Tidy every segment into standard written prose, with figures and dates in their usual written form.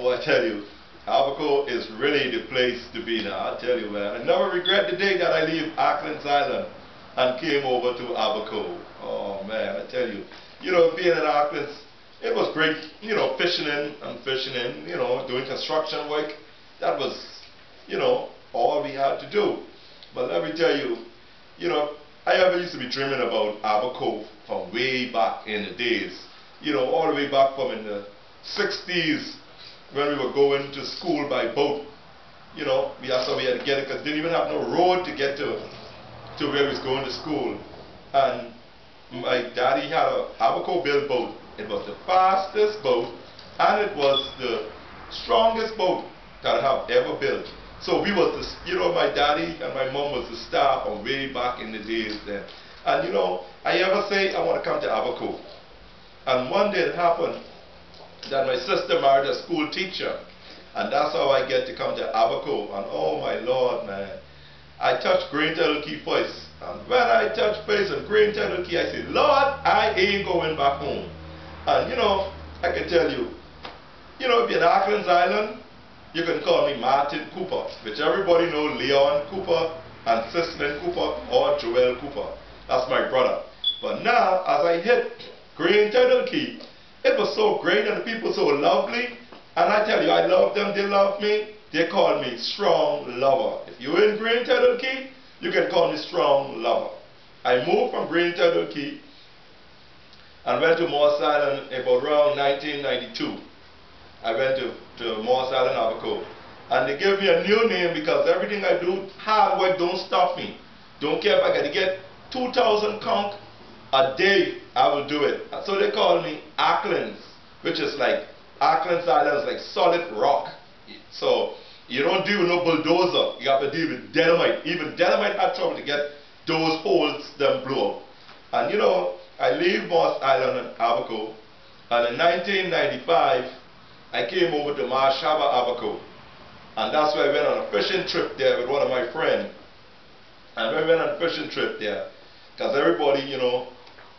boy, I tell you, Abaco is really the place to be now. I tell you, man. I never regret the day that I leave Auckland's Island and came over to Abaco. Oh, man, I tell you. You know, being in Auckland's, it was great, you know, fishing in, you know, doing construction work. That was, you know, all we had to do. But let me tell you, you know, I ever used to be dreaming about Abaco from way back in the days. You know, all the way back from in the 60s when we were going to school by boat. You know, we had to get it because didn't even have no road to get to where we was going to school. And my daddy had a Abaco built boat. It was the fastest boat and it was the strongest boat that I have ever built. So we was the, you know, my daddy and my mom was the staff from way back in the days then. And you know, I ever say I want to come to Abaco. And one day it happened that my sister married a school teacher. And that's how I get to come to Abaco. And oh my Lord, man. I touched Green Turtle Key first. And when I touched base on Green Turtle Key, I said, Lord, I ain't going back home. And you know, I can tell you, you know, if you're in Auckland's Island, you can call me Martin Cooper, which everybody know Leon Cooper and Cicely Cooper or Joel Cooper. That's my brother. But now, as I hit Green Turtle Key, it was so great and the people so lovely. And I tell you, I love them, they love me. They call me Strong Lover. If you're in Green Turtle Key, you can call me Strong Lover. I moved from Green Turtle Key and went to Morse Island about around 1992. I went to Morse Island, Abaco. And they gave me a new name because everything I do, hard work don't stop me. Don't care if I got to get 2,000 conch a day, I will do it. And so they call me Auckland's, which is like, Auckland's Island is like solid rock. So you don't deal with no bulldozer, you have to deal with dynamite. Even dynamite had trouble to get those holes them blow up. And you know, I leave Morse Island and Abaco, and in 1995, I came over to Marsh Harbour, Abaco. And that's where I went on a fishing trip there with one of my friends. And when we went on a fishing trip there, because everybody, you know,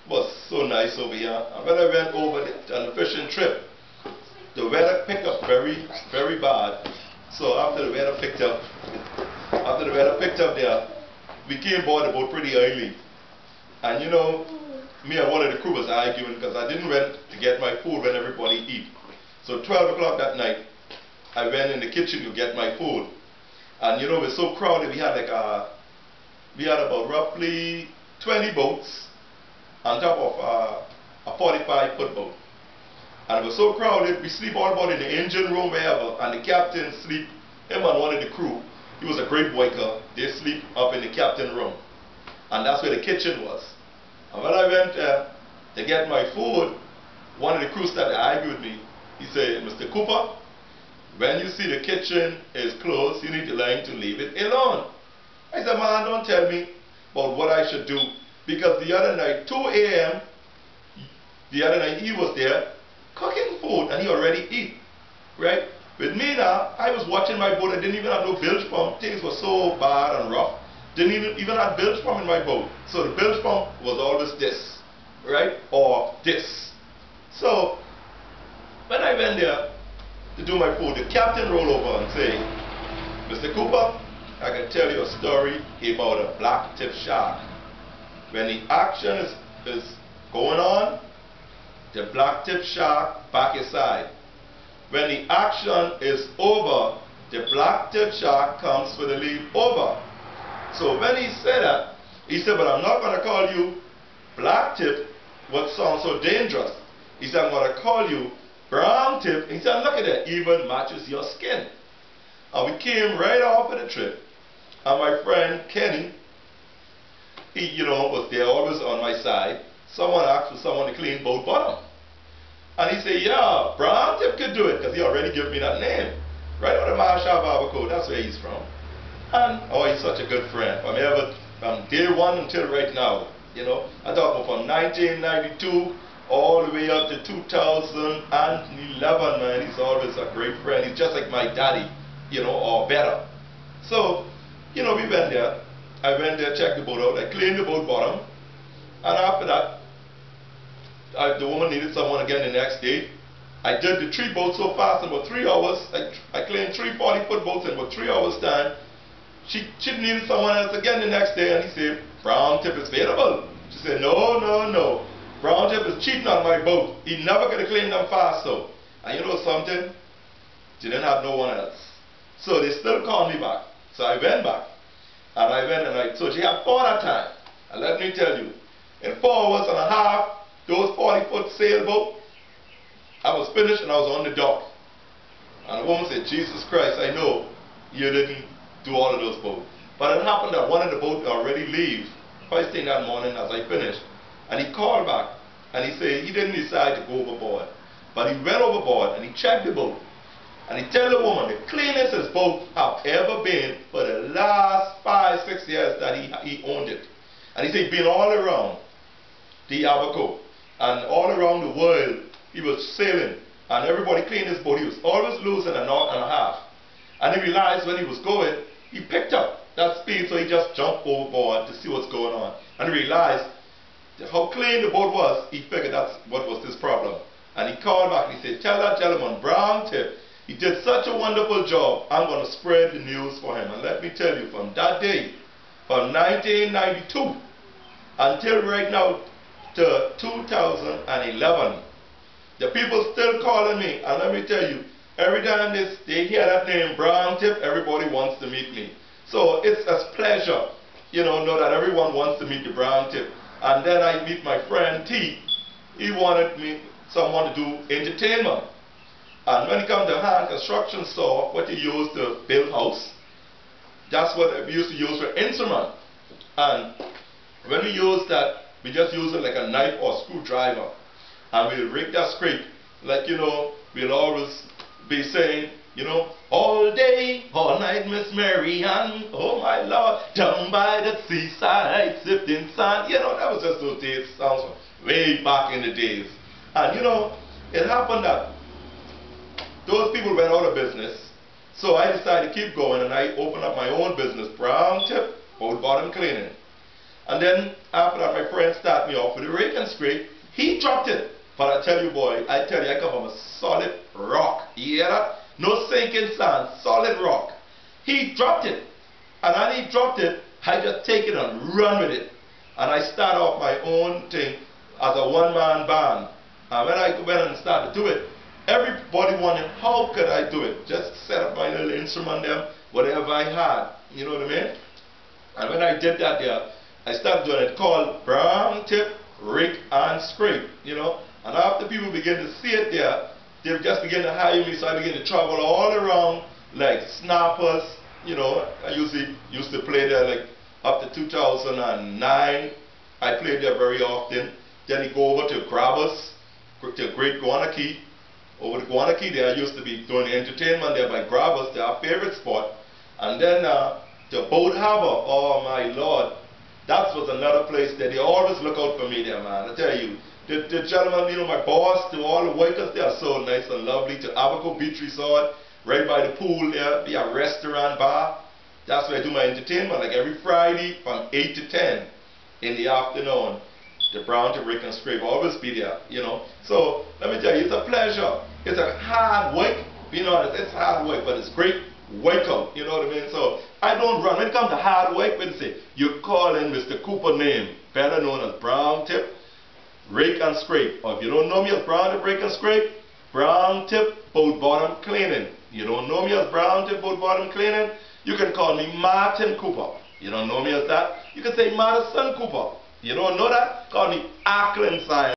was so nice over here. And when I went over on a fishing trip, the weather picked up very, very bad. So after the weather picked up there, we came aboard the boat pretty early. And you know, me and one of the crew was arguing because I didn't went to get my food when everybody eat. So 12 o'clock that night, I went in the kitchen to get my food. And you know, it was so crowded, we had about roughly 20 boats on top of a 45-foot boat. And it was so crowded, we sleep all about in the engine room, wherever, and the captain sleep, him and one of the crew, he was a great worker, they sleep up in the captain room. And that's where the kitchen was. And when I went to get my food, one of the crew started to argue with me. He said, Mr. Cooper, when you see the kitchen is closed, you need to learn to leave it alone. I said, man, don't tell me about what I should do. Because the other night, 2 a.m., the other night he was there cooking food and he already eat. Right? With me now, I was watching my boat. I didn't even have no bilge pump. Things were so bad and rough. Didn't even have bilge pump in my boat. So the bilge pump was always this. Right? Or this. So when I went there to do my food, the captain rolled over and said, Mr. Cooper, I can tell you a story about a black tip shark. When the action is going on, the black tip shark back his side. When the action is over, the black tip shark comes for the lead over. So when he said that, he said, but I'm not going to call you black tip, what sounds so dangerous. He said, I'm going to call you Browntip. He said, look at that, even matches your skin. And we came right off of the trip. And my friend Kenny, he, you know, was there always on my side. Someone asked for someone to clean boat bottom. And he said, yeah, Browntip could do it, because he already gave me that name. Right out of Marsh Harbour, Abaco, that's where he's from. And, oh, he's such a good friend. From day one until right now. You know, I talk about from 1992 all the way up to 2011, man. He's always a great friend. He's just like my daddy, you know, or better. So, you know, we went there. I went there, checked the boat out. I cleaned the boat bottom. And after that, the woman needed someone again the next day. I did the 3 boats so fast in about 3 hours. I cleaned 3 40-foot boats in about 3 hours time. She needed someone else again the next day, and he said, Browntip is available. She said, no, no, no. Browntip is cheating on my boat. He never could have cleaned them fast, so. And you know something? She didn't have no one else. So they still called me back. So I went back. And I went and so she had 4 that time. And let me tell you, in 4 hours and a half, those 40-foot sailboat, I was finished and I was on the dock. And the woman said, Jesus Christ, I know you didn't do all of those boats. But it happened that one of the boats already leave first thing that morning as I finished. And he called back and he said he didn't decide to go overboard. But he went overboard and he checked the boat. And he told the woman the cleanest his boat have ever been for the last 5-6 years that he owned it. And he said he'd been all around the Abaco and all around the world. He was sailing and everybody cleaned his boat. He was always losing a knot and a half. And he realized when he was going, he picked up that speed, so he just jumped overboard to see what's going on. And he realized how clean the boat was. He figured that's what was his problem. And he called back and he said, tell that gentleman, Browntip, he did such a wonderful job. I'm going to spread the news for him. And let me tell you, from that day, from 1992 until right now to 2011, the people still calling me. And let me tell you, every time they hear that name, Browntip, everybody wants to meet me. So it's a pleasure, know that everyone wants to meet the Browntip. And then I meet my friend T. He wanted someone to do entertainment. And when it comes to hand construction saw, what you use to build house, that's what we used to use for instrument. And when we use that, we just use it like a knife or screwdriver. And we'll rig that scrape. Like, we'll always be saying, all day, all night, Miss Mary Ann, oh my Lord, down by the seaside, sifting sand. That was just those days, sounds way back in the days. And it happened that those people went out of business, so I decided to keep going, and I opened up my own business, Browntip, boat bottom cleaning. And then after that, my friend started me off with a rake and scrape. He dropped it, but I tell you, boy, I come from a solid rock. You hear that? No sinking sand, solid rock. He dropped it. And when he dropped it, I just take it and run with it. And I start off my own thing as a one-man band. And when I went and started to do it, everybody wanted, how could I do it? Just set up my little instrument there, whatever I had. You know what I mean? And when I did that there, I started doing it called Browntip, Rake and Scrape. And after people begin to see it there, they just begin to hire me, so I begin to travel all around like snappers. I used to play there like up to 2009. I played there very often. Then you go over to Grabbers, to Great Guanakee. Over to Guanakee there, I used to be doing entertainment there by Grabbers, they're our favorite spot. And then the Boat Harbor, oh my Lord, that was another place that they always look out for me there, man. I tell you. The gentleman, my boss, to all the workers, they are so nice and lovely. To Abaco Beach Resort, right by the pool there, be a restaurant, bar. That's where I do my entertainment, like every Friday from 8 to 10 in the afternoon. The Browntip, Rake and Scrape always be there, So, let me tell you, it's a pleasure. It's a hard work, being honest, it's hard work, but it's great workout, you know what I mean? So, I don't run. When it comes to hard work, when you say, you call in Mr. Cooper name, better known as Browntip, Rake and Scrape. Or if you don't know me as Browntip, Rake and Scrape, Browntip, boat bottom cleaning. You don't know me as Browntip, boat bottom cleaning, you can call me Martin Cooper. You don't know me as that, you can say Madison Cooper. You don't know that? Call me Auckland Sign.